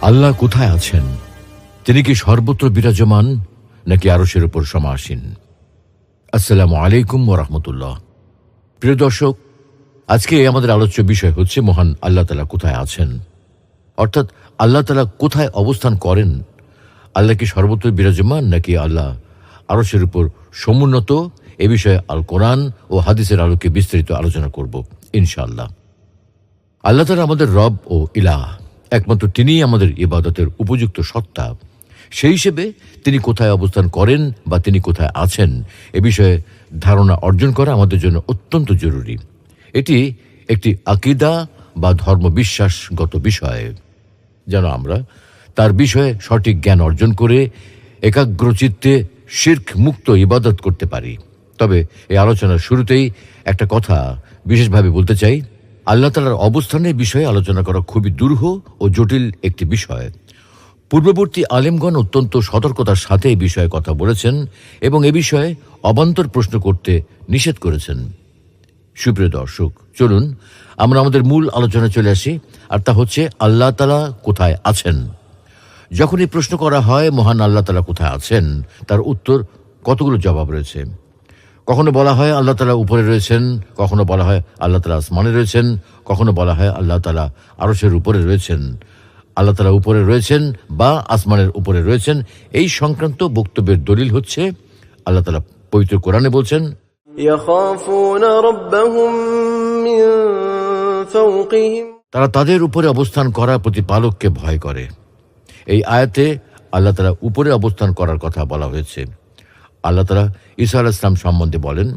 আল্লাহ কোথায় আছেন? তিনি কি সর্বত্র বিরাজমান নাকি আরশের উপর সমাসীন? আসসালামু আলাইকুম ওয়া রাহমাতুল্লাহ। প্রিয় দর্শক, আজকে আমাদের আলোচ্য বিষয় হচ্ছে মহান আল্লাহ তাআলা কোথায় আছেন, অর্থাৎ আল্লাহ তাআলা কোথায় অবস্থান করেন। আল্লাহ কি সর্বত্র বিরাজমান নাকি আল্লাহ আরশের উপর সমুন্নত? এ বিষয়ে আল কোরআন ও হাদিসের আলোকে বিস্তারিত আলোচনা করব ইনশাআল্লাহ। আল্লাহ তাআলা আমাদের রব ও ইলাহ, একমাত্র তিনিই আমাদের ইবাদতের উপযুক্ত সত্তা। সেই হিসেবে তিনি কোথায় অবস্থান করেন বা তিনি কোথায় আছেন এ বিষয়ে ধারণা অর্জন করা আমাদের জন্য অত্যন্ত জরুরি। এটি একটি আকীদা বা ধর্মবিশ্বাসগত বিষয়, যেন আমরা তার বিষয়ে সঠিক জ্ঞান অর্জন করে একাগ্রচিত্তে শিরক মুক্ত ইবাদত করতে পারি। তবে এই আলোচনার শুরুতেই একটা কথা বিশেষভাবে বলতে চাই। আল্লাহ তাআলার অবস্থানের বিষয়ে আলোচনা করা খুবই দুরূহ ও জটিল একটি বিষয়। পূর্ববর্তী আলেমগণ অত্যন্ত সতর্কতার সাথে এই বিষয়ে কথা বলেছেন এবং এ বিষয়ে অবান্তর প্রশ্ন করতে নিষেধ করেছেন। সুপ্রিয় দর্শক, চলুন আমরা আমাদের মূল আলোচনায় চলে আসি, আর তা হচ্ছে আল্লাহ তাআলা কোথায় আছেন। যখন এই প্রশ্ন করা হয় মহান আল্লাহ তাআলা কোথায় আছেন, তার উত্তর কতগুলো জবাব রয়েছে। কখনো বলা হয় আল্লাহ তাআলা উপরে রয়েছেন, কখনো বলা হয় আল্লাহ তাআলা আসমানে রয়েছেন, কখনো বলা হয় আল্লাহ তাআলা আরশের উপরে রয়েছেন। আল্লাহ তাআলা উপরে রয়েছেন বা আসমানের উপরে রয়েছেন এই সংক্রান্ত বক্তব্যের দলিল হচ্ছে আল্লাহ তাআলা পবিত্র কোরআনে বলছেন, তারা তাদের উপরে অবস্থান করা প্রতিপালককে ভয় করে। এই আয়াতে আল্লাহ তাআলা উপরে অবস্থান করার কথা বলা হয়েছে। আল্লাহ তাআলা ঈসা আলাইহিস সালাম সম্বন্ধে বলেন,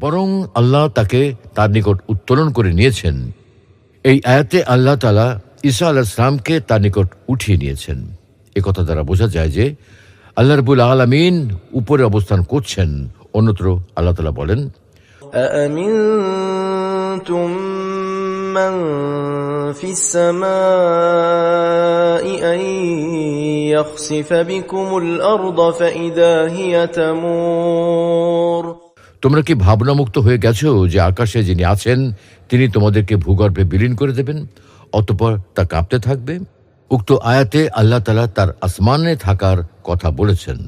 বরং আল্লাহ তাকে তার নিকট উত্তোলন করে নিয়েছেন। এই আয়াতে আল্লাহ তাআলা ঈসা আলাইহিস সালামকে তার নিকট উঠিয়ে নিয়েছেন। একথা দ্বারা বোঝা যায় যে আল্লাহ রাব্বুল আলামিন উপরে অবস্থান করছেন। অন্যত্র আল্লাহ তাআলা বলেন, আ'আমিনতুম মান ফিস সামাই আন ইয়াখসিফা বিকুমুল আরদা ফাইদা হিয়া তামুর। তোমরা কি ভাবনামুক্ত হয়ে গেছো যে আকাশে যিনি আছেন তিনি তোমাদেরকে ভূগর্ভে বিলীন করে দেবেন, অতঃপর তা কাঁপতে থাকবে। উক্ত আয়াতে আল্লাহ তাআলা তার আসমানে থাকার কথা বলেছেন।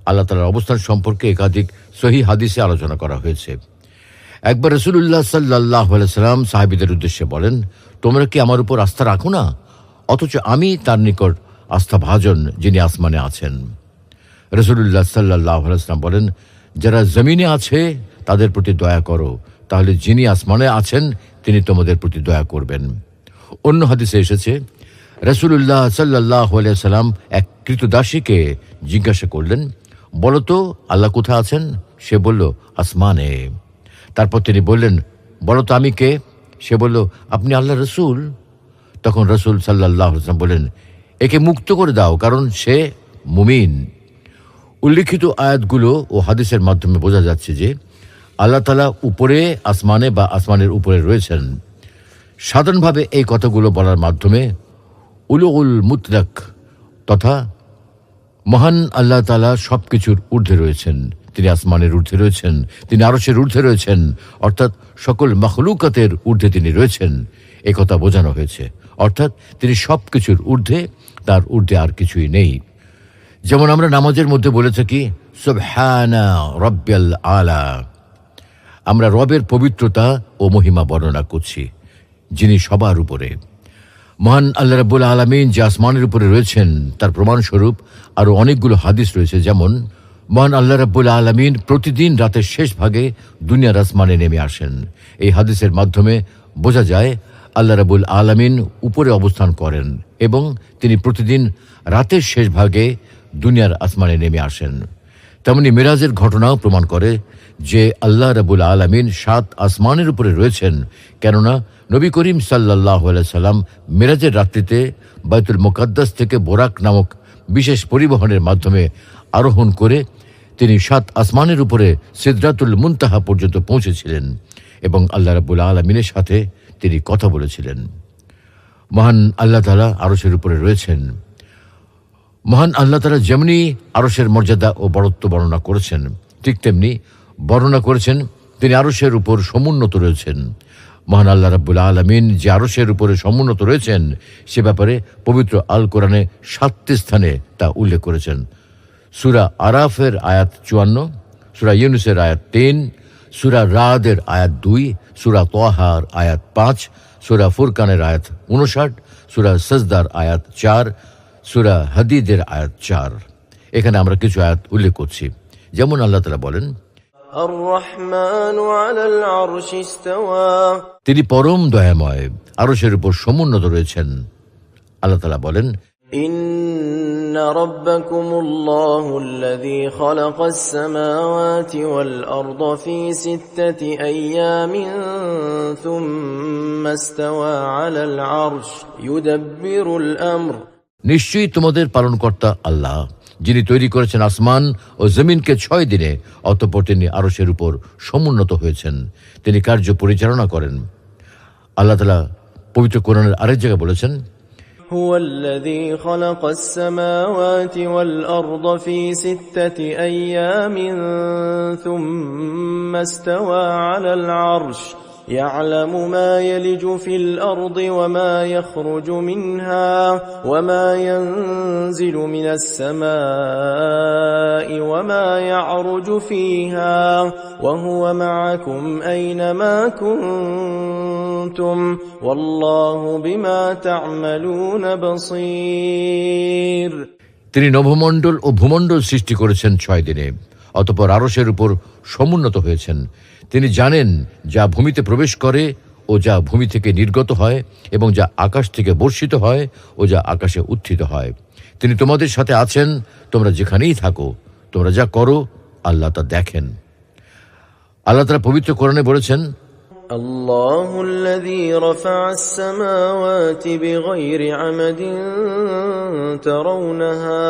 আল্লাহ তাআলার অবস্থান সম্পর্কে একাধিক সহিহ হাদিসে আলোচনা করা হয়েছে। একবার রাসূলুল্লাহ সাল্লাল্লাহু আলাইহি ওয়াসাল্লাম সাহাবীদের উদ্দেশ্যে বলেন, তোমরা কি আমার উপর আস্থা রাখো না, অথচ আমি তার নিকট আস্থাভাজন যিনি আসমানে আছেন। রাসূলুল্লাহ সাল্লাল্লাহু আলাইহি ওয়াসাল্লাম বলেন, যারা জমিনে আছে তাদের প্রতি দয়া করো, তাহলে যিনি আসমানে আছেন তিনি তোমাদের প্রতি দয়া করবেন। অন্য হাদিসে এসেছে, রাসূলুল্লাহ সাল্লাল্লাহু আলাইহি ওয়াসাল্লাম এক কৃতদাসীকে জিজ্ঞাসা করলেন, বলো তো আল্লাহ কোথায় আছেন? সে বলল, আসমানে। তারপর তিনি বললেন, বলো তো আমি কে? সে বলল, আপনি আল্লাহ রসুল। তখন রাসূল সাল্লাল্লাহু আলাইহি ওয়াসাল্লাম বললেন, একে মুক্ত করে দাও, কারণ সে মুমিন। উল্লিখিত আয়াতগুলো ও হাদিসের মাধ্যমে বোঝা যাচ্ছে যে আল্লাহ তাআলা উপরে আসমানে বা আসমানের উপরে রয়েছেন। সাধারণভাবে এই কথাগুলো বলার মাধ্যমে উলুল মুতলাক তথা মহান আল্লাহ তাআলা সবকিছুর ঊর্ধ্বে রয়েছেন। তিনি আসমানের ঊর্ধ্বে রয়েছেন, তিনি আরশের ঊর্ধ্বে রয়েছেন, অর্থাৎ সকল মাখলুকাতের ঊর্ধ্বে তিনি রয়েছেন, একথা বোঝানো হয়েছে। অর্থাৎ তিনি সবকিছুর ঊর্ধ্বে, তার ঊর্ধ্বে আর কিছুই নেই। যেমন আমরা নামাজের মধ্যে বলে থাকি, সুবহানা রাব্বিয়াল আলা। আমরা রবের পবিত্রতা ও মহিমা বর্ণনা করছি, যিনি সবার উপরে। মহান আল্লাহ রাব্বুল আলামিন যে আসমানের উপরে রয়েছেন তার প্রমাণস্বরূপ আরও অনেকগুলো হাদিস রয়েছে। যেমন মহান আল্লাহ রাব্বুল আলামিন প্রতিদিন রাতের শেষ ভাগে দুনিয়ার আসমানে নেমে আসেন। এই হাদিসের মাধ্যমে বোঝা যায় আল্লাহ রাব্বুল আলামিন উপরে অবস্থান করেন এবং তিনি প্রতিদিন রাতের শেষ ভাগে দুনিয়ার আসমানে নেমে আসেন। তেমনি মেরাজের ঘটনাও প্রমাণ করে যে আল্লাহ রাব্বুল আলামিন 7 আসমানের উপরে রয়েছেন, কেননা নবী করিম সাল্লাল্লাহু আলাইহি সাল্লাম মেরাজের রাত্রিতে বাইতুল মুকাদ্দাস থেকে বোরাক নামক বিশেষ পরিবহনের মাধ্যমে আরোহণ করে তিনি 7 আসমানের উপরে সিদরাতুল মুনতাহা পর্যন্ত পৌঁছেছিলেন এবং আল্লাহ রাব্বুল আলামিনের সাথে তিনি কথা বলেছিলেন। মহান আল্লাহ তাআলা আরশের উপরে রয়েছেন। মহান আল্লাহ তাআলা যেমনি আরশের মর্যাদা ও বড়ত্ব বর্ণনা করেছেন, ঠিক তেমনি বর্ণনা করেছেন তিনি আরশের উপর সমুন্নত রয়েছেন। মহান আল্লাহ রাব্বুল আলামিন যে আরশের উপরে সমুন্নত রয়েছেন সে ব্যাপারে পবিত্র আল কোরআনে 7টি স্থানে তা উল্লেখ করেছেন। সূরা আরাফের আয়াত 54, সূরা ইউনূসের আয়াত 3, সূরা রাদের আয়াত 2, সূরা তাহার আয়াত 5, সূরা ফুরকানের আয়াত 59, সূরা সাজদার আয়াত 4, সূরা হাদীদের আয়াত 4। এখানে আমরা কিছু আয়াত উল্লেখ করছি। যেমন আল্লাহ তাআলা বলেন, الرحمن على العرش استوى তিনি পরম দয়াময়, আরশের উপর সমুন্নত রয়েছেন। আল্লাহ তাআলা বলেন, إن ربكم الله الذي خلق السماوات والأرض في 6 أيام ثم استوى على العرش يدبر الأمر নিশ্চয়ই তোমাদের পালনকর্তা আল্লাহ, যিনি তৈরি করেছেন আসমান ও জমিনকে 6 দিনে, অতঃপর তিনি আরশের উপর সমুন্নত হয়েছেন, তিনি কার্য পরিচালনা করেন। আল্লাহ তাআলা পবিত্র কোরআনের আরেক জায়গায় বলেছেন, هو الذي خلق السماوات والأرض في 6 أيام ثم استوى على العرش يعلم ما يلج في الأرض وما يخرج منها وما ينزل من السماء وما يعرج فيها وهو معكم أينما كنتم والله بما تعملون بصير তিনি নভমণ্ডল ও ভূমণ্ডল সৃষ্টি করেছেন 6 দিনে, অতঃপর আরশের উপর সমুন্নত হয়েছেন। তিনি জানেন যা ভূমিতে প্রবেশ করে ও যা ভূমি থেকে নির্গত হয়, এবং যা আকাশ থেকে বর্ষিত হয় ও যা আকাশে উত্থিত হয়। তিনি তোমাদের সাথে আছেন, তোমরা যেখানেই থাকো, তোমরা যা করো আল্লাহ তা দেখেন। আল্লাহ তাআলা পবিত্র কোরআনে বলেছেন, الله الذي رفع السماوات بغير عمد ترونها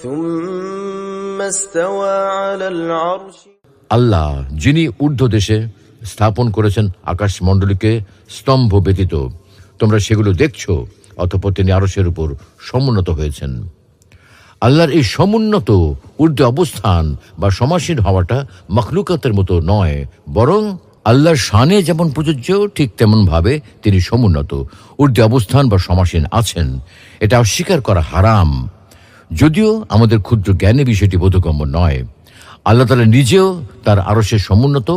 ثم استوى على العرش আল্লাহ যিনি ঊর্ধ্ব দেশে স্থাপন করেছেন আকাশমণ্ডলীকে স্তম্ভ ব্যতীত, তোমরা সেগুলো দেখছো, অতঃপর তিনি আরশের উপর সমুন্নত হয়েছেন। আল্লাহর এই সমুন্নত ঊর্ধ্বে অবস্থান বা সমাসীন হওয়াটা মখলুকাতের মতো নয়, বরং আল্লাহর শানে যেমন প্রযোজ্য ঠিক তেমন ভাবে তিনি সমুন্নত ঊর্ধ্বে অবস্থান বা সমাসীন আছেন। এটা অস্বীকার করা হারাম, যদিও আমাদের ক্ষুদ্র জ্ঞানে বিষয়টি বোধগম্য নয়। আল্লাহ তাআলা নিজেও তার আরশের সমুন্নত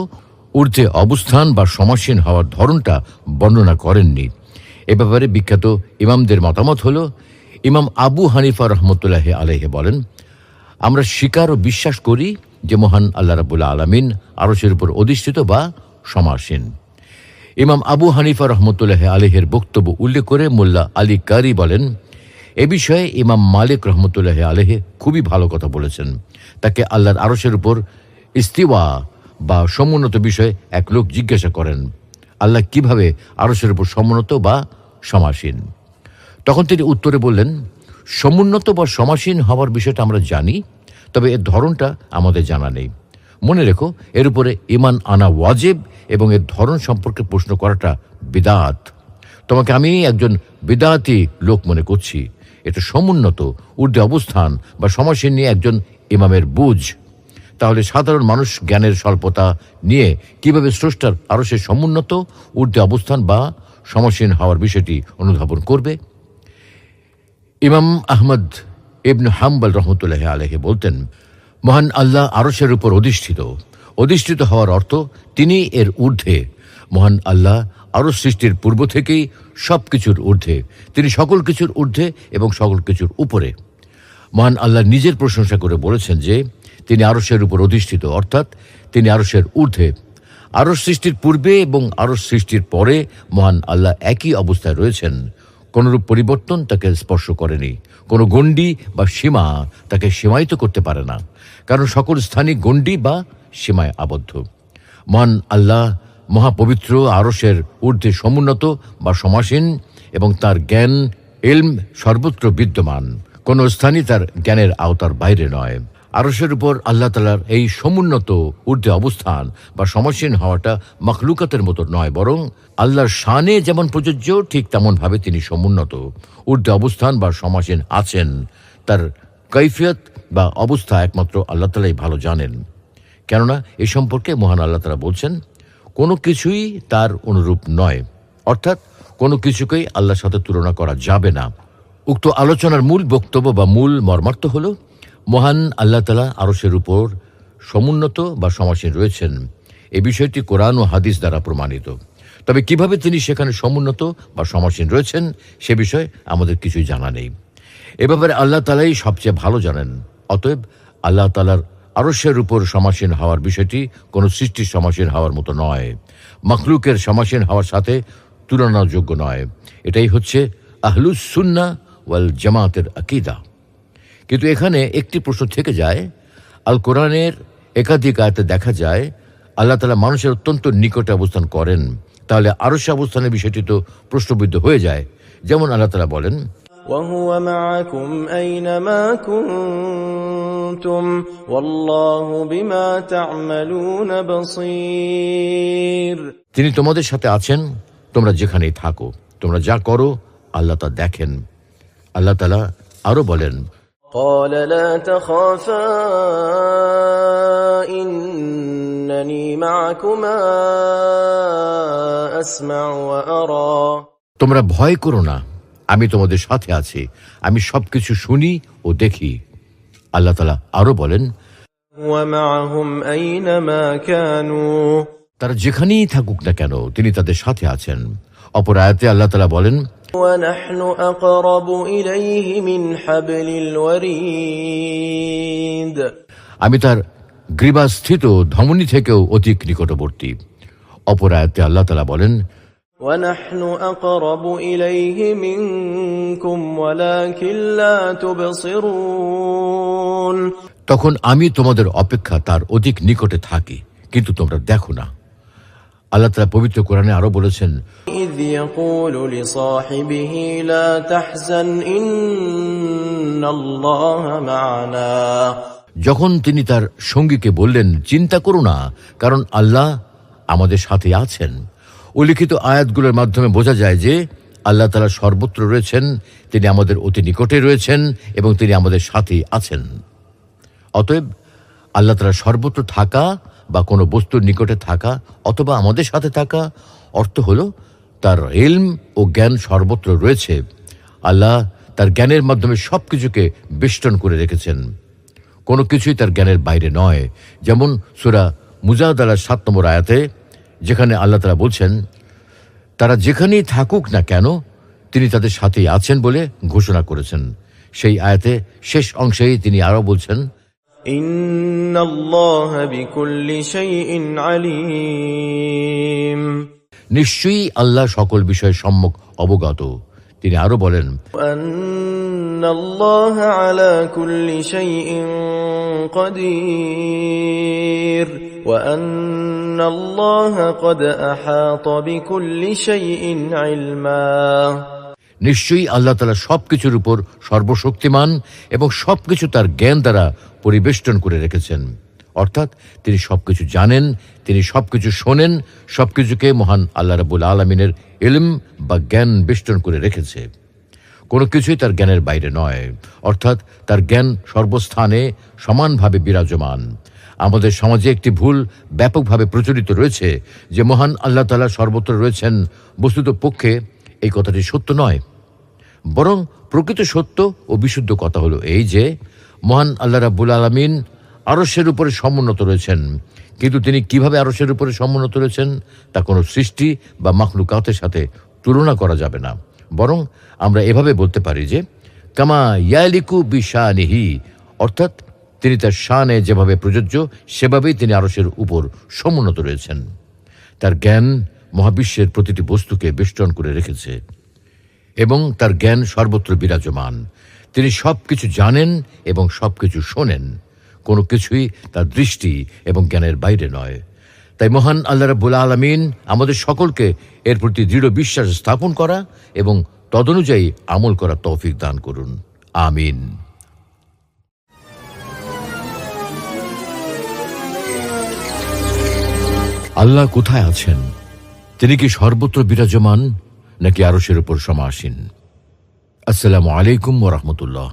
ঊর্ধ্বে অবস্থান বা সমাসীন হওয়ার ধরনটা বর্ণনা করেননি। এ ব্যাপারে বিখ্যাত ইমামদের মতামত হল, ইমাম আবু হানিফা রহমতুল্লাহি আলাইহি বলেন, আমরা স্বীকার ও বিশ্বাস করি যে মহান আল্লাহ রাব্বুল আলামিন আরশের উপর অধিষ্ঠিত বা সমাসীন। ইমাম আবু হানিফা রহমতুল্লাহি আলাইহির বক্তব্য উল্লেখ করে মোল্লা আলী কারি বলেন, এ বিষয়ে ইমাম মালিক রহমতুল্লাহি আলাইহি খুবই ভালো কথা বলেছেন। তাকে আল্লাহর আরশের উপর ইস্তিওয়া বা সমুন্নত বিষয়ে এক লোক জিজ্ঞাসা করেন, আল্লাহ কিভাবে আরশের উপর সমুন্নত বা সমাসীন? তখন তিনি উত্তরে বললেন, সমুন্নত বা সমাসীন হওয়ার বিষয়টা আমরা জানি, তবে এর ধরনটা আমাদের জানা নেই। মনে রেখো, এর উপরে ঈমান আনা ওয়াজিব এবং এর ধরন সম্পর্কে প্রশ্ন করাটা বিদআত। তোমাকে আমি একজন বিদআতি লোক মনে করছি। এটা সমুন্নত ঊর্ধ্বে অবস্থান বা সমাসীন নিয়ে একজন ইমামের বুঝ। তাহলে সাধারণ মানুষ জ্ঞানের স্বল্পতা নিয়ে কিভাবে স্রষ্টার আরশের সমুন্নত ঊর্ধ্বে অবস্থান বা সমাসীন হওয়ার বিষয়টি অনুধাবন করবে? ইমাম আহমদ ইবনে হাম্বল রহমতুল্লাহি আলাইহি বলতেন, মহান আল্লাহ আরশের উপর অধিষ্ঠিত হওয়ার অর্থ তিনি এর ঊর্ধ্বে। মহান আল্লাহ আরশ সৃষ্টির পূর্ব থেকেই সব কিছুর ঊর্ধ্বে, তিনি সকল কিছুর ঊর্ধ্বে এবং সকল কিছুর উপরে। মহান আল্লাহ নিজের প্রশংসা করে বলেছেন যে তিনি আরশের উপর অধিষ্ঠিত, অর্থাৎ তিনি আরশের ঊর্ধ্বে। আরশ সৃষ্টির পূর্বে এবং আরশ সৃষ্টির পরে মহান আল্লাহ একই অবস্থায় রয়েছেন। কোনরূপ পরিবর্তন তাকে স্পর্শ করেনি। কোনো গণ্ডি বা সীমা তাকে সীমায়িত করতে পারে না, কারণ সকল স্থানই গণ্ডি বা সীমায় আবদ্ধ। মহান আল্লাহ মহাপবিত্র, আরশের ঊর্ধ্বে সমুন্নত বা সমাসীন, এবং তার জ্ঞান ইলম সর্বত্র বিদ্যমান। কোনো স্থানই তার জ্ঞানের আওতার বাইরে নয়। আরশের উপর আল্লাহ তাআলার এই সমুন্নত ঊর্ধ্বে অবস্থান বা সমাসীন হওয়াটা মখলুকাতের মতো নয়, বরং আল্লাহর শানে যেমন প্রযোজ্য ঠিক তেমনভাবে তিনি সমুন্নত ঊর্ধ্বে অবস্থান বা সমাসীন আছেন। তার কৈফিয়ত বা অবস্থা একমাত্র আল্লাহ তাআলাই ভালো জানেন। কেননা এ সম্পর্কে মহান আল্লাহ তাআলা বলছেন, কোনো কিছুই তার অনুরূপ নয়, অর্থাৎ কোনো কিছুকেই আল্লাহর সাথে তুলনা করা যাবে না। উক্ত আলোচনার মূল বক্তব্য বা মূল মর্মার্থ হল, মহান আল্লাহ তাআলা আরশের উপর সমুন্নত বা সমাসীন রয়েছেন। এই বিষয়টি কোরআন ও হাদিস দ্বারা প্রমাণিত। তবে কিভাবে তিনি সেখানে সমুন্নত বা সমাসীন রয়েছেন সে বিষয়ে আমাদের কিছুই জানা নেই। এ ব্যাপারে আল্লাহ তাআলাই সবচেয়ে ভালো জানেন। অতএব আল্লাহ তাআলার আরশের উপর সমাসীন হওয়ার বিষয়টি কোনো সৃষ্টির সমাসীন হওয়ার মতো নয়, মাখলুকের সমাসীন হওয়ার সাথে তুলনাযোগ্য নয়। এটাই হচ্ছে আহলুস সুন্নাহ ওয়াল জামাতের আকীদা। কিন্তু এখানে একটি প্রশ্ন থেকে যায়। আল কোরআনের একাধিক আয়াতে দেখা যায় আল্লাহ তাআলা মানুষের অত্যন্ত নিকটে অবস্থান করেন। তাহলে আরশে অবস্থানের বিষয়টি তো প্রশ্নবিদ্ধ হয়ে যায়। যেমন আল্লাহ তাআলা বলেন, وهو معكم أينما كنتم والله بما تعملون بصير। তিনি তোমাদের সাথে আছেন তোমরা যেখানেই থাকো, তোমরা যা করো আল্লাহ তা দেখেন। আল্লাহ তাআলা আরো বলেন, قال لا تخافا إنني معكما أسمع وأرى। তোমরা ভয় করো না, আমি তোমাদের সাথে আছি, আমি সবকিছু শুনি ও দেখি। আল্লাহ তাআলা আরো বলেন, ومعهم أينما كانوا। তারা যেখানেই থাকুক না কেন তিনি তাদের সাথে আছেন। অপর আয়াতে আল্লাহ তাআলা বলেন, ونحن أقرب إليه من حبل الوريد। আমি তার গ্রীবাস্থিত ধমনী থেকেও অধিক নিকটবর্তী। অপর আয়াতে আল্লাহ তাআলা বলেন, ونحن أقرب إليه منكم ولكن لا تبصرون। তখন আমি তোমাদের অপেক্ষা তার অধিক নিকটে থাকি, কিন্তু তোমরা দেখো না। আল্লাহ তাআলা পবিত্র কোরআনে আরো বলেছেন, إذ يقول لصاحبه لا تحزن إن الله معنا। যখন তিনি তার সঙ্গীকে বললেন, চিন্তা করো না, কারণ আল্লাহ আমাদের সাথে আছেন। উল্লিখিত আয়াতগুলোর মাধ্যমে বোঝা যায় যে আল্লাহ তাআলা সর্বত্র রয়েছেন, তিনি আমাদের অতি নিকটে রয়েছেন এবং তিনি আমাদের সাথেই আছেন। অতএব আল্লাহ তাআলা সর্বত্র থাকা বা কোনো বস্তুর নিকটে থাকা অথবা আমাদের সাথে থাকা অর্থ হলো তার ইলম ও জ্ঞান সর্বত্র রয়েছে। আল্লাহ তার জ্ঞানের মাধ্যমে সবকিছুকে বেষ্টন করে রেখেছেন, কোনো কিছুই তার জ্ঞানের বাইরে নয়। যেমন সূরা মুজাদালার 7 নম্বর আয়াতে, যেখানে আল্লাহ তাআলা বলছেন, তারা যেখানেই থাকুক না কেন তিনি তাদের সাথেই আছেন বলে ঘোষণা করেছেন। সেই আয়াতে শেষ অংশেই তিনি আরো বলছেন, إن الله بكل شيء عليم। নিশ্চয়ই আল্লাহ সকল বিষয়ে সম্যক অবগত। তিনি আরো বলেন, أن الله على كل شيء قدير وأن الله قد أحاط بكل شيء علما। নিশ্চয়ই আল্লাহ তাআলা সবকিছুর উপর সর্বশক্তিমান এবং সবকিছু তার জ্ঞান দ্বারা পরিবেষ্টন করে রেখেছেন। অর্থাৎ তিনি সবকিছু জানেন, তিনি সবকিছু শোনেন, সবকিছুকে মহান আল্লাহ রাব্বুল আলামিনের ইলম বা জ্ঞান বেষ্টন করে রেখেছে। কোনো কিছুই তার জ্ঞানের বাইরে নয়, অর্থাৎ তার জ্ঞান সর্বস্থানে সমানভাবে বিরাজমান। আমাদের সমাজে একটি ভুল ব্যাপকভাবে প্রচলিত রয়েছে যে মহান আল্লাহ তাআলা সর্বত্র রয়েছেন। বস্তুত পক্ষে এই কথাটি সত্য নয়, বরং প্রকৃত সত্য ও বিশুদ্ধ কথা হলো এই যে মহান আল্লাহ রাব্বুল আলামিন আরশের উপরে সমুন্নত রয়েছেন। কিন্তু তিনি কিভাবে আরশের উপরে সমুন্নত রয়েছেন তা কোনো সৃষ্টি বা মাখলুকাতের সাথে তুলনা করা যাবে না। বরং আমরা এভাবে বলতে পারি যে কামা ইয়ালিকু বিশানিহি, অর্থাৎ তিনি তার শানে যেভাবে প্রযোজ্য সেভাবেই তিনি আরশের উপর সমুন্নত রয়েছেন। তার জ্ঞান মহাবিশ্বের প্রতিটি বস্তুকে বেষ্টন করে রেখেছে এবং তার জ্ঞান সর্বত্র বিরাজমান। তিনি সবকিছু জানেন এবং সবকিছু শোনেন, কোনো কিছুই তার দৃষ্টি এবং জ্ঞানের বাইরে নয়। তাই মহান আল্লাহ রাব্বুল আলামিন আমাদের সকলকে এর প্রতি দৃঢ় বিশ্বাস স্থাপন করা এবং তদনুযায়ী আমল করার তৌফিক দান করুন। আমিন। আল্লাহ কোথায় আছেন? তিনি কি সর্বত্র বিরাজমান নাকি আরশের উপর সমাসীন? আসসালামু আলাইকুম ওয়া রাহমাতুল্লাহ।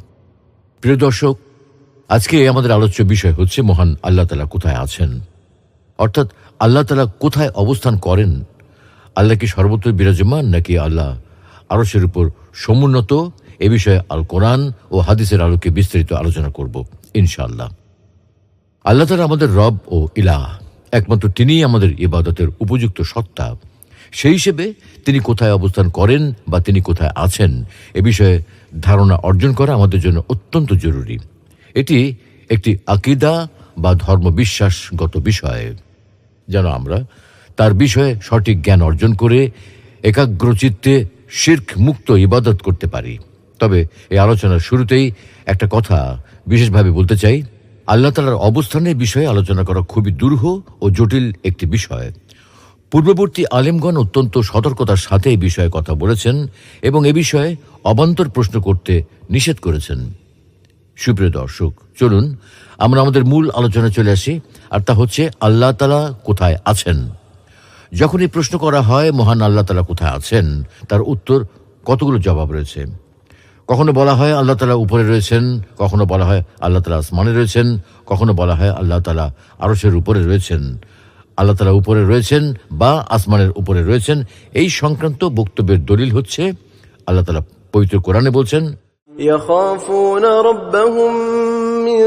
প্রিয় দর্শক, আজকে আমাদের আলোচ্য বিষয় হচ্ছে মহান আল্লাহ তাআলা কোথায় আছেন, অর্থাৎ আল্লাহ তাআলা কোথায় অবস্থান করেন? আল্লাহ কি সর্বত্র বিরাজমান, নাকি আল্লাহ আরশের উপর সমুন্নত? এ বিষয়ে আল কোরআন ও হাদিসের আলোকে বিস্তারিত আলোচনা করব ইনশাআল্লাহ। আল্লাহ তাআলা আমাদের রব ও ইলাহ, একমাত্র তিনিই আমাদের ইবাদতের উপযুক্ত সত্তা। সেই হিসেবে তিনি কোথায় অবস্থান করেন বা তিনি কোথায় আছেন, এ বিষয়ে ধারণা অর্জন করা আমাদের জন্য অত্যন্ত জরুরি। এটি একটি আকীদা বা ধর্মবিশ্বাসগত বিষয়, যেন আমরা তার বিষয়ে সঠিক জ্ঞান অর্জন করে একাগ্রচিত্তে শিরক মুক্ত ইবাদত করতে পারি। তবে এই আলোচনার শুরুতেই একটা কথা বিশেষভাবে বলতে চাই। আল্লাহ তাআলার অবস্থানের বিষয়ে আলোচনা করা খুবই দুরূহ ও জটিল একটি বিষয়। পূর্ববর্তী আলেমগণ অত্যন্ত সতর্কতার সাথে এই বিষয়ে কথা বলেছেন এবং এ বিষয়ে অবান্তর প্রশ্ন করতে নিষেধ করেছেন। সুপ্রিয় দর্শক, চলুন আমরা আমাদের মূল আলোচনায় চলে আসি, আর তা হচ্ছে আল্লাহ তাআলা কোথায় আছেন। যখন এই প্রশ্ন করা হয় মহান আল্লাহ তাআলা কোথায় আছেন, তার উত্তর কতগুলো জবাব রয়েছে। কখনো বলা হয় আল্লাহ তাআলা উপরে রয়েছেন, কখনো বলা হয় আল্লাহ তাআলা আসমানে রয়েছেন, কখনো বলা হয় আল্লাহ তাআলা আরশের উপরে রয়েছেন। আল্লাহ তাআলা উপরে রয়েছেন বা আসমানের উপরে রয়েছেন, এই সংক্রান্ত বক্তব্যের দলিল হচ্ছে আল্লাহ তাআলা পবিত্র কোরআনে বলছেন, يخافون ربهم من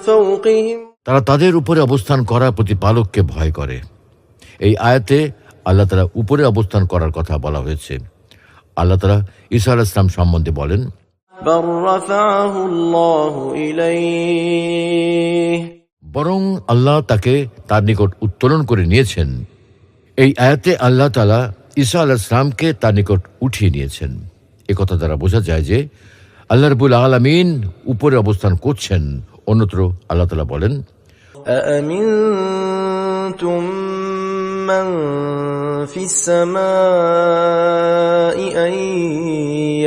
فوقهم তারা তাদের উপরে অবস্থান করা প্রতিপালককে ভয় করে। এই আয়াতে আল্লাহ তাআলা উপরে অবস্থান করার কথা বলা হয়েছে। আল্লাহ তাআলা ঈসা আলাইহিস সালাম সম্বন্ধে বলেন, بل رفعه الله إليه বরং আল্লাহ তাকে তার নিকট উত্তোলন করে নিয়েছেন। এই আয়াতে আল্লাহ তাআলা ঈসা আলাইহিস সালামকে তার নিকট উঠিয়ে নিয়েছেন। একথা দ্বারা বোঝা যায় যে আল্লাহ রাব্বুল আলামিন উপরে অবস্থান করছেন। অন্যত্র আল্লাহ তাআলা বলেন, أأمنتم من في السماء أن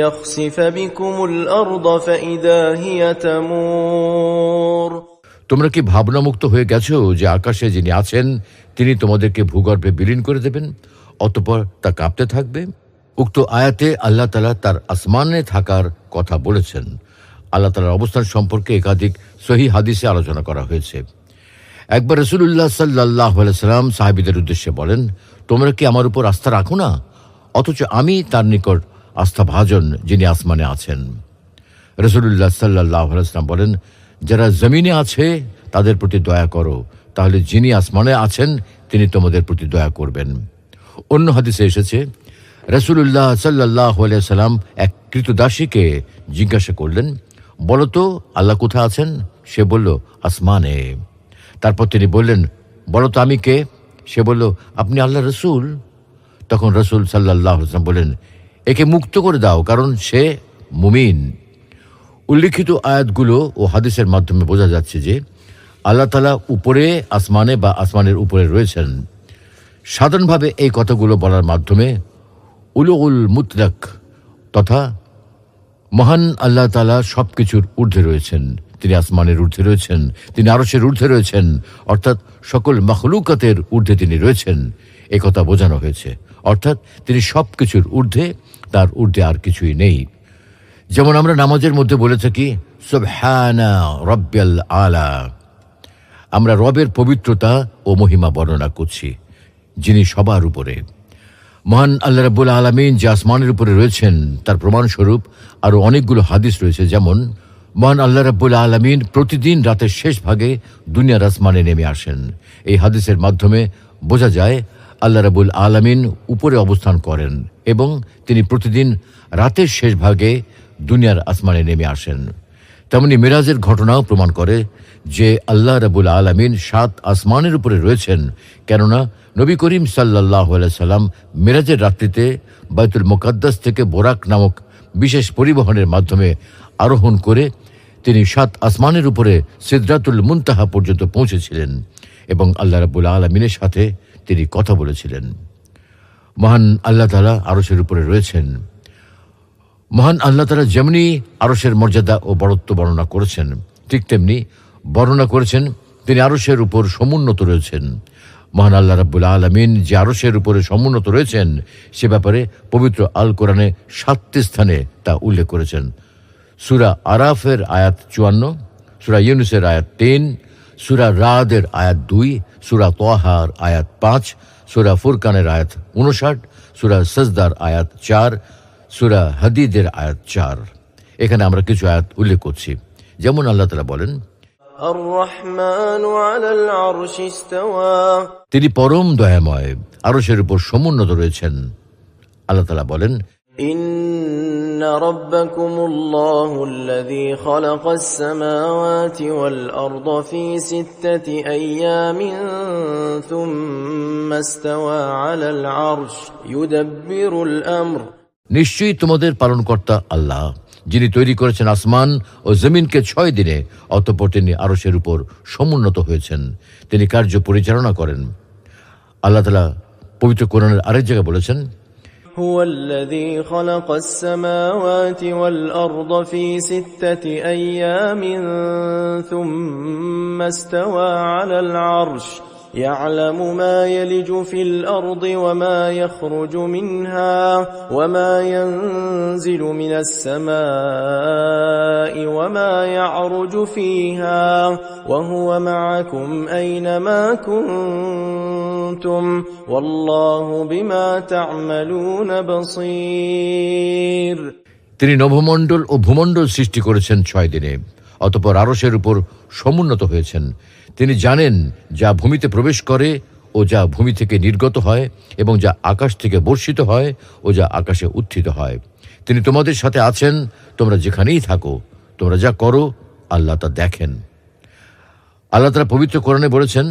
يخسف بكم الأرض فإذا هي تمور তোমরা কি ভাবনামুক্ত হয়ে গেছো যে আকাশে যিনি আছেন তিনি তোমাদেরকে ভূগর্ভে বিলীন করে দেবেন, অতঃপর তা কাঁপতে থাকবে? উক্ত আয়াতে আল্লাহ তাআলা তার আসমানে থাকার কথা বলেছেন। আল্লাহ তাআলার অবস্থান সম্পর্কে একাধিক সহিহ হাদিসে আলোচনা করা হয়েছে। একবার রাসূলুল্লাহ সাল্লাল্লাহু আলাইহি ওয়াসাল্লাম সাহাবীদের উদ্দেশ্যে বলেন, তোমরা কি আমার উপর আস্থা রাখো না, অথচ আমি তার নিকট আস্থাভাজন যিনি আসমানে আছেন। রাসূলুল্লাহ সাল্লাল্লাহু আলাইহি ওয়াসাল্লাম বলেন, যারা জমিনে আছে তাদের প্রতি দয়া করো, তাহলে যিনি আসমানে আছেন তিনি তোমাদের প্রতি দয়া করবেন। অন্য হাদিসে এসেছে, রাসূলুল্লাহ সাল্লাল্লাহু আলাইহি ওয়াসাল্লাম এক কৃতদাসীকে জিজ্ঞাসা করলেন, বলো তো আল্লাহ কোথায় আছেন? সে বলল, আসমানে। তারপর তিনি বললেন, বলো তো আমি কে? সে বলল, আপনি আল্লাহ রসুল। তখন রসুল সাল্লাল্লাহু আলাইহি ওয়াসাল্লাম বললেন, একে মুক্ত করে দাও, কারণ সে মুমিন। উল্লিখিত আয়াতগুলো ও হাদিসের মাধ্যমে বোঝা যাচ্ছে যে আল্লাহ তাআলা উপরে আসমানে বা আসমানের উপরে রয়েছেন। সাধারণভাবে এই কথাগুলো বলার মাধ্যমে উলুল মুতলাক তথা মহান আল্লাহ তাআলা সবকিছুর ঊর্ধ্বে রয়েছেন, তিনি আসমানের ঊর্ধ্বে রয়েছেন, তিনি আরশের ঊর্ধ্বে রয়েছেন, অর্থাৎ সকল মাখলুকাতের ঊর্ধ্বে তিনি রয়েছেন, একথা বোঝানো হয়েছে। অর্থাৎ তিনি সবকিছুর ঊর্ধ্বে, তার ঊর্ধ্বে আর কিছুই নেই। যেমন আমরা নামাজের মধ্যে বলে থাকি, সুবহানা রাব্বিয়াল আলা, আমরা রবের পবিত্রতা ও মহিমা বর্ণনা করছি যিনি সবার উপরে। মহান আল্লাহ রাব্বুল আলামিন যে আসমানের উপরে রয়েছেন তার প্রমাণস্বরূপ আরও অনেকগুলো হাদিস রয়েছে। যেমন মহান আল্লাহ রাব্বুল আলামিন প্রতিদিন রাতের শেষ ভাগে দুনিয়ার আসমানে নেমে আসেন। এই হাদিসের মাধ্যমে বোঝা যায় আল্লাহ রাব্বুল আলামিন উপরে অবস্থান করেন এবং তিনি প্রতিদিন রাতের শেষ ভাগে দুনিয়ার আসমানে নেমে আসেন। তেমনি মিরাজের ঘটনাও প্রমাণ করে যে আল্লাহ রাব্বুল আলামিন ৭ আসমানের উপরে রয়েছেন, কেননা নবী করিম সাল্লাল্লাহু আলাইহি সাল্লাম মিরাজের রাত্রিতে বাইতুল মুকাদ্দাস থেকে বোরাক নামক বিশেষ পরিবহনের মাধ্যমে আরোহণ করে তিনি ৭ আসমানের উপরে সিদরাতুল মুনতাহা পর্যন্ত পৌঁছেছিলেন এবং আল্লাহ রাব্বুল আলামিনের সাথে তিনি কথা বলেছিলেন। মহান আল্লাহ তাআলা আরশের উপরে রয়েছেন। মহান আল্লাহ তাআলা যেমনি আরশের মর্যাদা ও বড়ত্ব বর্ণনা করেছেন, ঠিক তেমনি বর্ণনা করেছেন তিনি আরশের উপর সমুন্নত রয়েছেন। মহান আল্লাহ রাব্বুল আলামিন যে আরশের উপরে সমুন্নত রয়েছেন সে ব্যাপারে পবিত্র আল কোরআনে ৭টি স্থানে তা উল্লেখ করেছেন। সূরা আরাফের আয়াত ৫৪, সূরা ইউনূসের আয়াত ৩, সূরা রাদের আয়াত 2, সূরা তাহার আয়াত 5, সূরা ফুরকানের আয়াত 59, সূরা সাজদার আয়াত 4, সূরা হাদিদের আয়াত 4। এখানে আমরা কিছু আয়াত উল্লেখ করছি। যেমন আল্লাহ তাআলা বলেন, الرحمن على العرش استوى তিনি পরম দয়াময়, আরশের উপর সমুন্নত রয়েছেন। আল্লাহ তাআলা বলেন, إن ربكم الله الذي خلق السماوات والأرض في 6 أيام ثم استوى على العرش يدبر الأمر নিশ্চয়ই তোমাদের পালনকর্তা আল্লাহ, যিনি তৈরি করেছেন আসমান ও জমিনকে 6 দিনে, অতঃপর তিনি আরশের উপর সমুন্নত হয়েছেন, তিনি কার্য পরিচালনা করেন। আল্লাহ তাআলা পবিত্র কোরআনের আরেক জায়গায় বলেছেন, هو الذي خلق السماوات والأرض في 6 أيام ثم استوى على العرش يعلم ما يلج في الأرض وما يخرج منها وما ينزل من السماء وما يعرج فيها وهو معكم أينما كنتم والله بما تعملون بصير তিনি নভমণ্ডল ও ভূমণ্ডল সৃষ্টি করেছেন 6 দিনে, অতঃপর আরশের উপর সমুন্নত হয়েছেন। তিনি জানেন যা ভূমিতে প্রবেশ করে ও যা ভূমি থেকে নির্গত হয়, এবং যা আকাশ থেকে বর্ষিত হয় ও যা আকাশে উত্থিত হয়। তিনি তোমাদের সাথে আছেন, তোমরা যেখানেই থাকো, তোমরা যা করো আল্লাহ তা দেখেন। আল্লাহ তাআলা পবিত্র কোরআনে বলেছেন,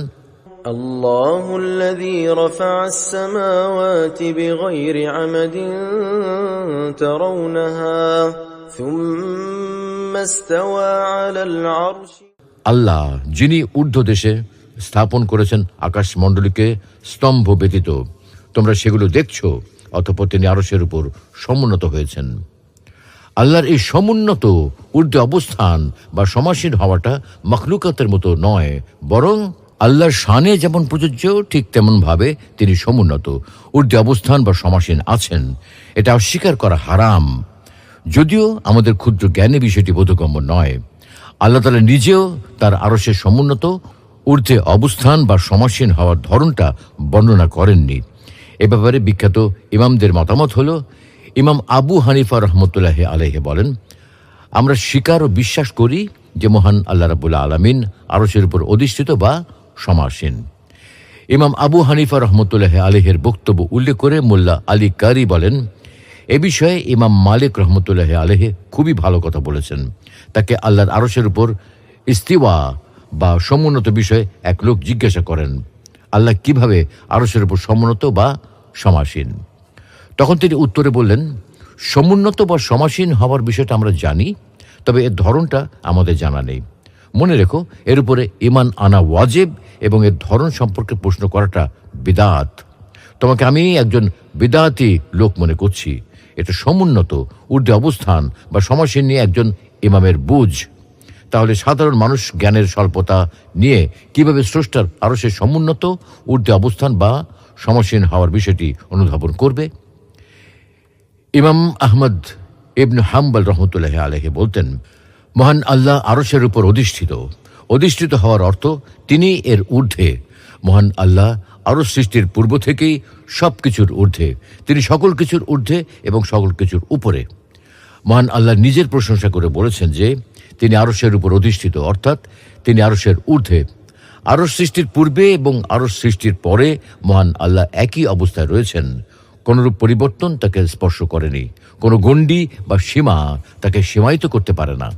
الله الذي رفع السماوات بغير عمد ترونها ثم استوى على العرش আল্লাহ যিনি ঊর্ধ্ব দেশে স্থাপন করেছেন আকাশমণ্ডলীকে স্তম্ভ ব্যতীত, তোমরা সেগুলো দেখছো, অতঃপর তিনি আরশের উপর সমুন্নত হয়েছেন। আল্লাহর এই সমুন্নত ঊর্ধ্বে অবস্থান বা সমাসীন হওয়াটা মখলুকাতের মতো নয়, বরং আল্লাহর শানে যেমন প্রযোজ্য ঠিক তেমন ভাবে তিনি সমুন্নত ঊর্ধ্বে অবস্থান বা সমাসীন আছেন। এটা অস্বীকার করা হারাম, যদিও আমাদের ক্ষুদ্র জ্ঞানে বিষয়টি বোধগম্য নয়। আল্লাহ তাআলা নিজেও তার আরশের সমুন্নত ঊর্ধ্বে অবস্থান বা সমাসীন হওয়ার ধরনটা বর্ণনা করেননি। এ ব্যাপারে বিখ্যাত ইমামদের মতামত হল, ইমাম আবু হানিফা রহমতুল্লাহ আলাইহি বলেন, আমরা স্বীকার ও বিশ্বাস করি যে মহান আল্লাহ রাব্বুল আলামিন আরশের উপর অধিষ্ঠিত বা সমাসীন। ইমাম আবু হানিফা রহমতুল্লাহ আলাইহির বক্তব্য উল্লেখ করে মোল্লা আলী কারি বলেন, এ বিষয়ে ইমাম মালিক রহমতুল্লাহ আলাইহি খুবই ভালো কথা বলেছেন। তাকে আল্লাহর আরশের উপর ইস্তিওয়া বা সমুন্নত বিষয়ে এক লোক জিজ্ঞাসা করেন, আল্লাহ কিভাবে আরশের উপর সমুন্নত বা সমাসীন? তখন তিনি উত্তরে বললেন, সমুন্নত বা সমাসীন হওয়ার বিষয়টা আমরা জানি, তবে এর ধরনটা আমাদের জানা নেই। মনে রেখো, এর উপরে ঈমান আনা ওয়াজিব এবং এর ধরন সম্পর্কে প্রশ্ন করাটা বিদআত। তোমাকে আমি একজন বিদআতি লোক মনে করছি। এটা সমুন্নত ঊর্ধ্বে অবস্থান বা সমাসীন নিয়ে একজন ইমামের বুঝ। তাহলে সাধারণ মানুষ জ্ঞানের স্বল্পতা নিয়ে কিভাবে স্রষ্টার আরশের সমুন্নত ঊর্ধ্বে অবস্থান বা সমাসীন হওয়ার বিষয়টি অনুধাবন করবে? ইমাম আহমদ ইবনে হাম্বল রহমতুল্লাহ আলাইহি বলতেন, মহান আল্লাহ আরশের উপর অধিষ্ঠিত হওয়ার অর্থ তিনি এর ঊর্ধ্বে। মহান আল্লাহ আরশ সৃষ্টির পূর্ব থেকেই সব কিছুর ঊর্ধ্বে, তিনি সকল কিছুর ঊর্ধ্বে এবং সকল কিছুর উপরে। মহান আল্লাহ নিজের প্রশংসা করে বলেছেন যে তিনি আরশের উপর অধিষ্ঠিত, অর্থাৎ তিনি আরশের ঊর্ধ্বে। আরশ সৃষ্টির পূর্বে এবং আরশ সৃষ্টির পরে মহান আল্লাহ একই অবস্থায় রয়েছেন। কোনরূপ পরিবর্তন তাকে স্পর্শ করেনি। কোনো গণ্ডি বা সীমা তাকে সীমায়িত করতে পারে না,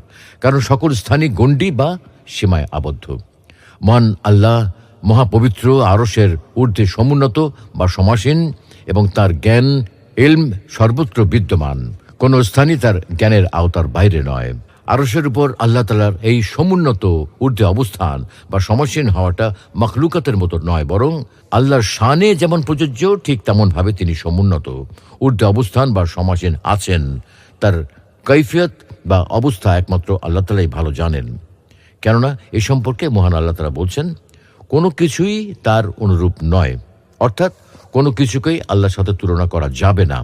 কারণ সকল স্থানই গণ্ডি বা সীমায় আবদ্ধ। মহান আল্লাহ মহাপবিত্র, আরশের ঊর্ধ্বে সমুন্নত বা সমাসীন, এবং তার জ্ঞান ইলম সর্বত্র বিদ্যমান। কোনো স্থানই তার জ্ঞানের আওতার বাইরে নয়। আরশের উপর আল্লাহ তাআলার এই সমুন্নত ঊর্ধ্বে অবস্থান বা সমাসীন হওয়াটা মখলুকাতের মতো নয়, বরং আল্লাহর শানে যেমন প্রযোজ্য ঠিক তেমনভাবে তিনি সমুন্নত ঊর্ধ্বে অবস্থান বা সমাসীন আছেন। তার কৈফিয়ত বা অবস্থা একমাত্র আল্লাহ তাআলাই ভালো জানেন। কেননা এ সম্পর্কে মহান আল্লাহ তাআলা বলছেন, কোনো কিছুই তার অনুরূপ নয়, অর্থাৎ কোনো কিছুকেই আল্লাহর সাথে তুলনা করা যাবে না।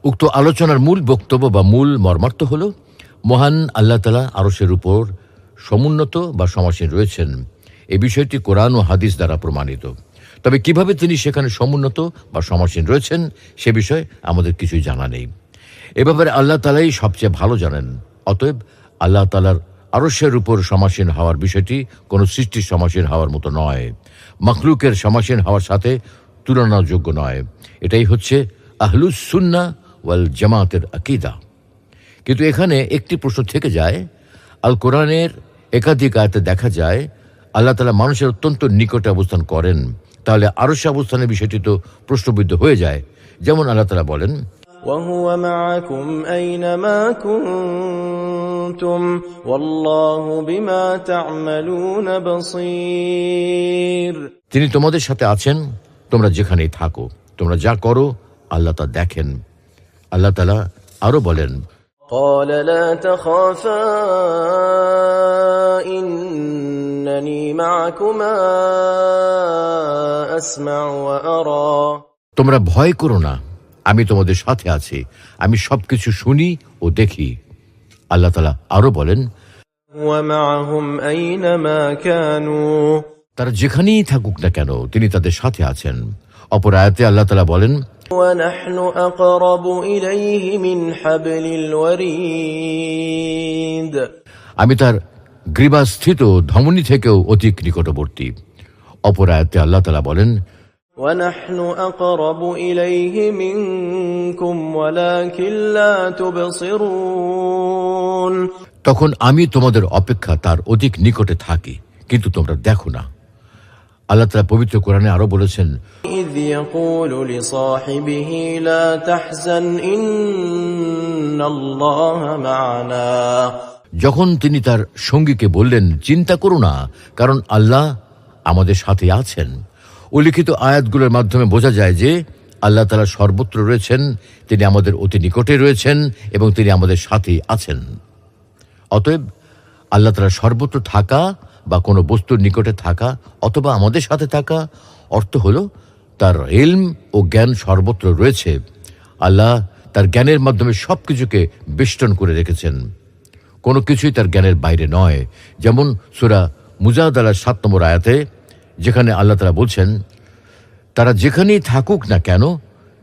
উক্ত আলোচনার মূল বক্তব্য বা মূল মর্মার্থ হল, মহান আল্লাহ তাআলা আরশের উপর সমুন্নত বা সমাসীন রয়েছেন। এই বিষয়টি কোরআন ও হাদিস দ্বারা প্রমাণিত। তবে কিভাবে তিনি সেখানে সমুন্নত বা সমাসীন রয়েছেন সে বিষয়ে আমাদের কিছুই জানা নেই। এ ব্যাপারে আল্লাহ তাআলাই সবচেয়ে ভালো জানেন। অতএব আল্লাহ তাআলার আরশের উপর সমাসীন হওয়ার বিষয়টি কোনো সৃষ্টির সমাসীন হওয়ার মতো নয়, মাখলুকের সমাসীন হওয়ার সাথে তুলনাযোগ্য নয়। এটাই হচ্ছে আহলুস সুন্নাহ ওয়াল জামাতের আকীদা। কিন্তু এখানে একটি প্রশ্ন থেকে যায়, আল কোরআনের একাধিক আয়াতে দেখা যায় আল্লাহ তাআলা মানুষের অত্যন্ত নিকটে অবস্থান করেন। তাহলে আরশে অবস্থানের বিষয়টি তো প্রশ্নবিদ্ধ হয়ে যায়। যেমন আল্লাহ তাআলা বলেন, وهو معكم أينما كنتم والله بما تعملون بصير। তিনি তোমাদের সাথে আছেন তোমরা যেখানেই থাকো, তোমরা যা করো আল্লাহ তা দেখেন। আল্লাহ তাআলা আরো বলেন, قال لا تخافا إنني معكما أسمع وأرى। তোমরা ভয় করো না, আমি তোমাদের সাথে আছি, আমি সবকিছু শুনি ও দেখি। আল্লাহ তাআলা আরো বলেন, ومعهم أينما كانوا। তারা যেখানেই থাকুক না কেন তিনি তাদের সাথে আছেন। অপর আয়াতে আল্লাহ তাআলা বলেন, ونحن أقرب إليه من حبل الوريد। আমি তার গ্রীবাস্থিত ধমনী থেকেও অধিক নিকটবর্তী। অপর আয়াতে আল্লাহ তাআলা বলেন, ونحن أقرب إليه منكم ولكن لا تبصرون। তখন আমি তোমাদের অপেক্ষা তার অধিক নিকটে থাকি, কিন্তু তোমরা দেখো না। আল্লাহ তাআলা পবিত্র কোরআনে আরো বলেছেন, إذ يقول لصاحبه لا تحزن إن الله معنا। যখন তিনি তার সঙ্গীকে বললেন, চিন্তা করো না, কারণ আল্লাহ আমাদের সাথে আছেন। উল্লিখিত আয়াতগুলোর মাধ্যমে বোঝা যায় যে আল্লাহ তাআলা সর্বত্র রয়েছেন, তিনি আমাদের অতি নিকটে রয়েছেন এবং তিনি আমাদের সাথেই আছেন। অতএব আল্লাহ তাআলা সর্বত্র থাকা বা কোনো বস্তুর নিকটে থাকা অথবা আমাদের সাথে থাকা অর্থ হলো তার ইলম ও জ্ঞান সর্বত্র রয়েছে। আল্লাহ তার জ্ঞানের মাধ্যমে সবকিছুকে বেষ্টন করে রেখেছেন, কোনো কিছুই তার জ্ঞানের বাইরে নয়। যেমন সূরা মুজাদালার 7 নম্বর আয়াতে যেখানে আল্লাহ তাআলা বলছেন, তারা যেখানেই থাকুক না কেন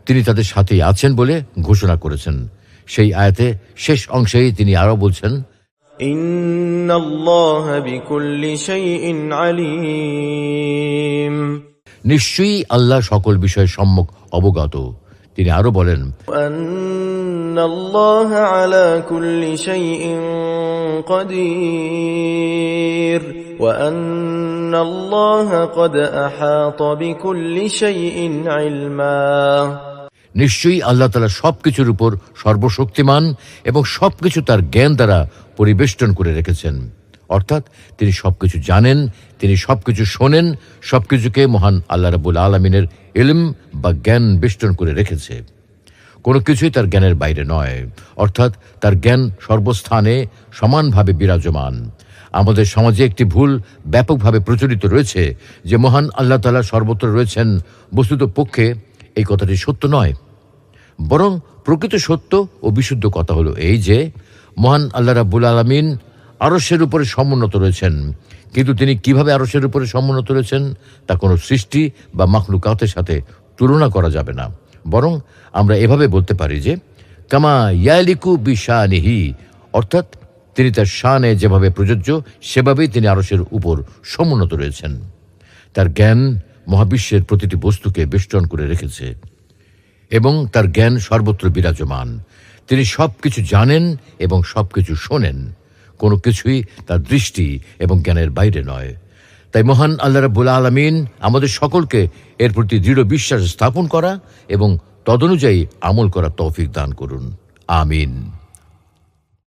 তিনি তাদের সাথেই আছেন বলে ঘোষণা করেছেন। সেই আয়াতে শেষ অংশেই তিনি আরো বলছেন, إن الله بكل شيء عليم। নিশ্চয়ই আল্লাহ সকল বিষয়ে সম্যক অবগত। তিনি আরো বলেন, أن الله على كل شيء قدير وأن الله قد أحاط بكل شيء علما। নিশ্চয়ই আল্লাহ তাআলা সবকিছুর উপর সর্বশক্তিমান এবং সবকিছু তার জ্ঞান দ্বারা পরিবেষ্টন করে রেখেছেন। অর্থাৎ তিনি সবকিছু জানেন, তিনি সবকিছু শোনেন, সবকিছুকে মহান আল্লাহ রাব্বুল আলামিনের ইলম বা জ্ঞান বেষ্টন করে রেখেছে। কোনো কিছুই তার জ্ঞানের বাইরে নয়, অর্থাৎ তার জ্ঞান সর্বস্থানে সমানভাবে বিরাজমান। আমাদের সমাজে একটি ভুল ব্যাপকভাবে প্রচলিত রয়েছে যে মহান আল্লাহ তাআলা সর্বত্র রয়েছেন। বস্তুত পক্ষে এই কথাটি সত্য নয়, বরং প্রকৃত সত্য ও বিশুদ্ধ কথা হলো এই যে মহান আল্লাহ রাব্বুল আলামিন আরশের উপরে সমুন্নত রয়েছেন। কিন্তু তিনি কিভাবে আরশের উপরে সমুন্নত রয়েছেন তা কোনো সৃষ্টি বা মাখলুকাতের সাথে তুলনা করা যাবে না। বরং আমরা এভাবে বলতে পারি যে কামা ইয়ালিকু বিশানিহি, অর্থাৎ তিনি তার শানে যেভাবে প্রযোজ্য সেভাবেই তিনি আরশের উপর সমুন্নত রয়েছেন। তার জ্ঞান মহাবিশ্বের প্রতিটি বস্তুকে বেষ্টন করে রেখেছে এবং তার জ্ঞান সর্বত্র বিরাজমান। তিনি সবকিছু জানেন এবং সবকিছু শোনেন, কোনো কিছুই তার দৃষ্টি এবং জ্ঞানের বাইরে নয়। তাই মহান আল্লাহ রাব্বুল আলামিন আমাদের সকলকে এর প্রতি দৃঢ় বিশ্বাস স্থাপন করা এবং তদনুযায়ী আমল করার তৌফিক দান করুন। আমিন।